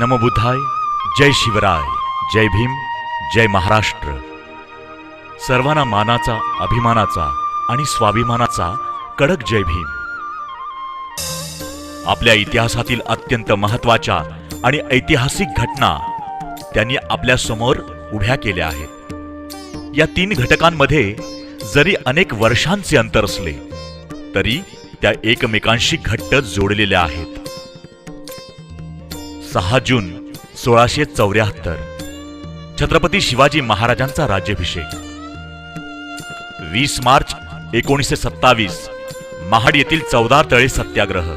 नमो बुद्धाय, जय शिवराय, जय भीम, जय महाराष्ट्र। सर्वांना मानाचा, अभिमानाचा आणि स्वाभिमानाचा कडक जय भीम। आपल्या इतिहासातील अत्यंत महत्त्वाच्या आणि ऐतिहासिक घटना त्यांनी आपल्या समोर उभ्या केल्या आहेत। या तीन घटकांमध्ये जरी अनेक वर्षांचे अंतर असले तरी त्या एकमेकांशी घट्ट जोडलेल्या आहेत। 6 जून 1674 छत्रपती शिवाजी महाराजांचा राज्याभिषेक। 20 मार्च 1927 महाड येथील 14 तळे सत्याग्रह।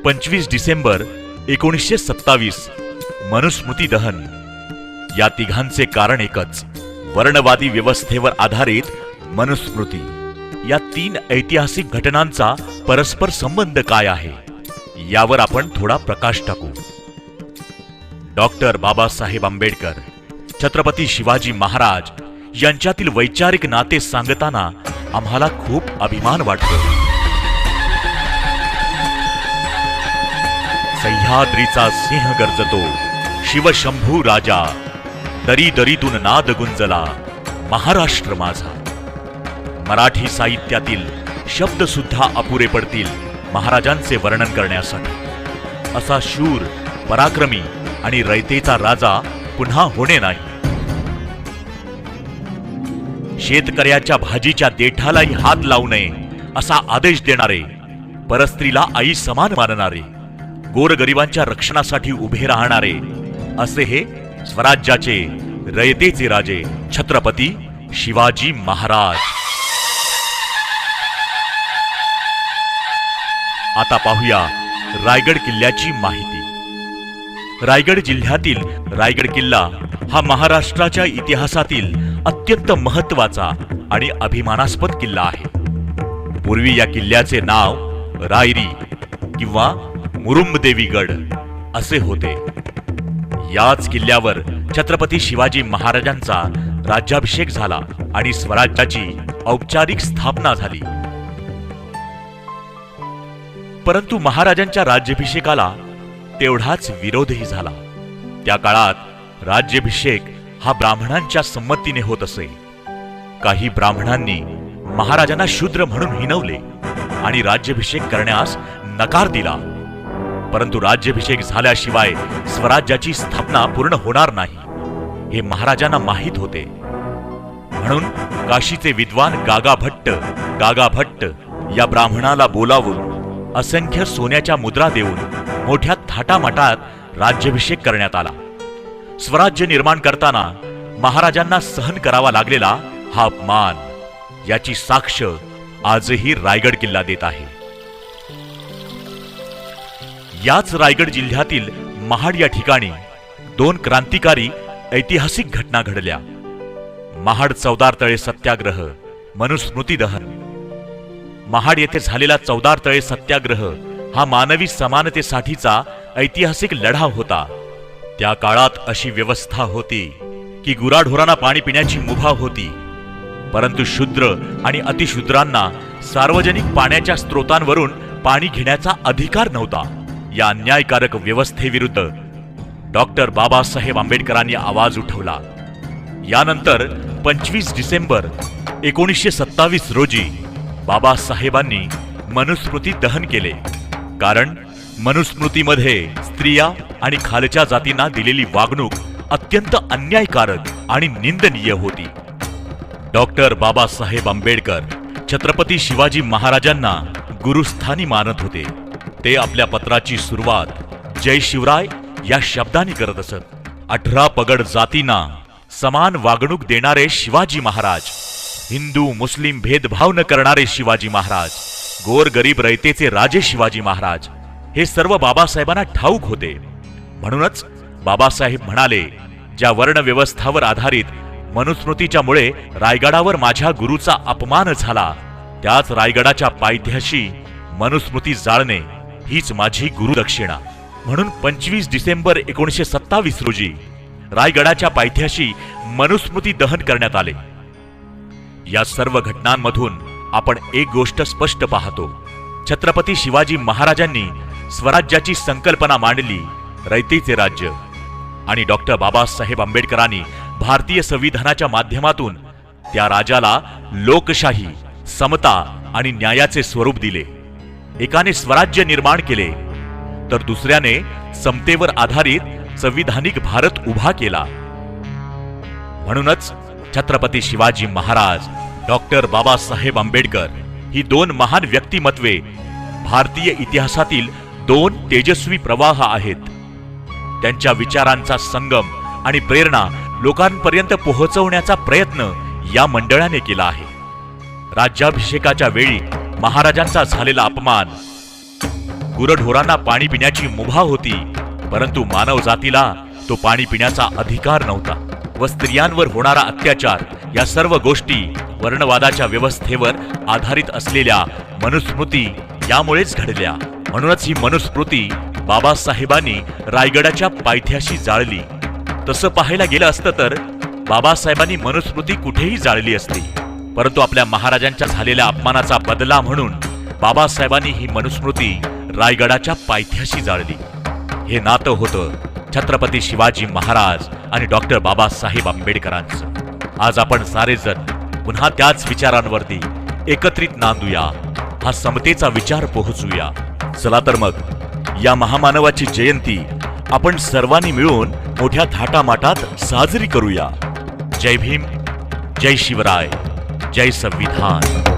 25 डिसेंबर 1927 मनुस्मृती दहन। या तिघांचे कारण एकच, वर्णवादी व्यवस्थेवर आधारित मनुस्मृती। या 3 ऐतिहासिक घटनांचा परस्पर संबंध काय आहे यावर आपण थोडा प्रकाश टाकू। डॉक्टर बाबासाहेब आंबेडकर, छत्रपती शिवाजी महाराज यांच्यातील वैचारिक नाते सांगताना आम्हाला खूप अभिमान वाटतो। सह्याद्रीचा सिंह गर्जतो, शिवशंभू राजा, दरी दरीतून नाद गुंजला, महाराष्ट्र माझा। मराठी साहित्यातील शब्द सुद्धा अपुरे पडतील महाराजांचे वर्णन करण्यासाठी। असा शूर, पराक्रमी आणि रयतेचा राजा पुन्हा होणे नाही। शेतकऱ्याच्या भाजीच्या देठालाही हात लावू नये असा आदेश देणारे, परस्त्रीला आई समान मानणारे, गोरगरिबांच्या रक्षणासाठी उभे राहणारे असे हे स्वराज्याचे, रयतेचे राजे छत्रपती शिवाजी महाराज। आता पाहूया रायगड किल्ल्याची माहिती। रायगड जिल्ह्यातील रायगड किल्ला हा महाराष्ट्राच्या इतिहासातील अत्यंत महत्त्वाचा आणि अभिमानास्पद किल्ला आहे। पूर्वी या किल्ल्याचे नाव रायरी किंवा मुरुंबदेवीगड असे होते। याच किल्ल्यावर छत्रपती शिवाजी महाराजांचा राज्याभिषेक झाला आणि स्वराज्याची औपचारिक स्थापना झाली। परंतु महाराजांच्या राज्याभिषेकाला तेवढाच विरोधही झाला। त्या काळात राज्याभिषेक हा ब्राह्मणांच्या संमतीने होत असे। काही ब्राह्मणांनी महाराजांना शूद्र म्हणून हिणवले आणि राज्याभिषेक करण्यास नकार दिला। परंतु राज्याभिषेक झाल्याशिवाय स्वराज्याची स्थापना पूर्ण होणार नाही हे महाराजांना माहीत होते। म्हणून काशीचे विद्वान गागा भट्ट या ब्राह्मणाला बोलावून असंख्य सोन्याच्या मुद्रा देऊन मोठ्या थाटामाटात राज्याभिषेक करण्यात आला। स्वराज्य निर्माण करताना महाराजांना सहन करावा लागलेला हा अपमान याची साक्ष आजही रायगड किल्ला देत आहे। याच रायगड जिल्ह्यातील महाड या ठिकाणी 2 क्रांतिकारी ऐतिहासिक घटना घडल्या। महाड 14 तळे सत्याग्रह, मनुस्मृती दहन। महाड येथे झालेला 14 तळे सत्याग्रह हा मानवी समानतेसाठीचा ऐतिहासिक लढा होता। त्या काळात अशी व्यवस्था होती की गुराढोरांना पाणी पिण्याची मुभा होती, परंतु शूद्र आणि अतिशूद्रांना सार्वजनिक पाण्याच्या स्रोतांवरून पाणी घेण्याचा अधिकार नव्हता। या अन्यायकारक व्यवस्थेविरुद्ध डॉक्टर बाबासाहेब आंबेडकरांनी आवाज उठवला। यानंतर 25 डिसेंबर 1927 रोजी बाबासाहेबांनी मनुस्मृती दहन केले, कारण मनुस्मृतीमध्ये स्त्रिया आणि खालच्या जातींना दिलेली वागणूक अत्यंत अन्यायकारक आणि निंदनीय होती। डॉक्टर बाबासाहेब आंबेडकर छत्रपती शिवाजी महाराजांना गुरुस्थानी मानत होते। ते आपल्या पत्राची सुरुवात जय शिवराय या शब्दांनी करत असत। 18 पगड जातींना समान वागणूक देणारे शिवाजी महाराज, हिंदू मुस्लिम भेदभाव न करणारे शिवाजी महाराज, गोर गरीब रयतेचे राजे शिवाजी महाराज हे सर्व बाबासाहेबांना ठाऊक होते। म्हणूनच बाबासाहेब म्हणाले, ज्या वर्णव्यवस्थावर आधारित मनुस्मृतीच्या मुळे रायगडावर माझ्या गुरुचा अपमान झाला, त्याच रायगडाच्या पायथ्याशी मनुस्मृती जाळणे हीच माझी गुरुदक्षिणा। म्हणून 25 डिसेंबर 1927 रोजी रायगडाच्या पायथ्याशी मनुस्मृती दहन करण्यात आले। या सर्व घटनांमधून आपण एक गोष्ट स्पष्ट पाहतो, छत्रपती शिवाजी महाराजांनी स्वराज्याची संकल्पना मांडली रयतेचे राज्य आणि डॉक्टर बाबासाहेब आंबेडकरांनी भारतीय संविधानाच्या माध्यमातून त्या राजाला लोकशाही, समता आणि न्यायाचे स्वरूप दिले. एकाने स्वराज्य निर्माण केले तर दुसऱ्याने समतेवर आधारित संविधानिक भारत उभा केला. म्हणूनच छत्रपती शिवाजी महाराज, डॉक्टर बाबासाहेब आंबेडकर ही दोन महान व्यक्तिमत्वे भारतीय इतिहासातील दोन तेजस्वी प्रवाह आहेत. त्यांच्या विचारांचा संगम आणि प्रेरणा लोकांपर्यंत पोहोचवण्याचा प्रयत्न या मंडळाने केला आहे. राज्याभिषेकाच्या वेळी महाराजांचा झालेला अपमान, गुरढोरांना पाणी पिण्याची मुभा होती, परंतु मानव जातीला तो पाणी पिण्याचा अधिकार नव्हता व स्त्रियांवर होणारा अत्याचार या सर्व गोष्टी वर्णवादाच्या व्यवस्थेवर आधारित असलेल्या मनुस्मृती यामुळेच घडल्या. म्हणूनच ही मनुस्मृती बाबासाहेबांनी रायगडाच्या पायथ्याशी जाळली. तसं पाहायला गेलं असतं तर बाबासाहेबांनी मनुस्मृती कुठेही जाळली असती, परंतु आपल्या महाराजांच्या झालेल्या अपमानाचा बदला म्हणून बाबासाहेबांनी ही मनुस्मृती रायगडाच्या पायथ्याशी जाळली. हे नातं होतं छत्रपती शिवाजी महाराज आणि डॉक्टर बाबासाहेब आंबेडकरांचं. आज आपण सारेजण पुन्हा त्याच विचारांवरती एकत्रित नांदूया, हा समतेचा विचार पोहोचूया. चला तर मग या महामानवाची जयंती आपण सर्वांनी मिळून मोठ्या थाटामाटात साजरी करूया. जय भीम, जय शिवराय, जय संविधान.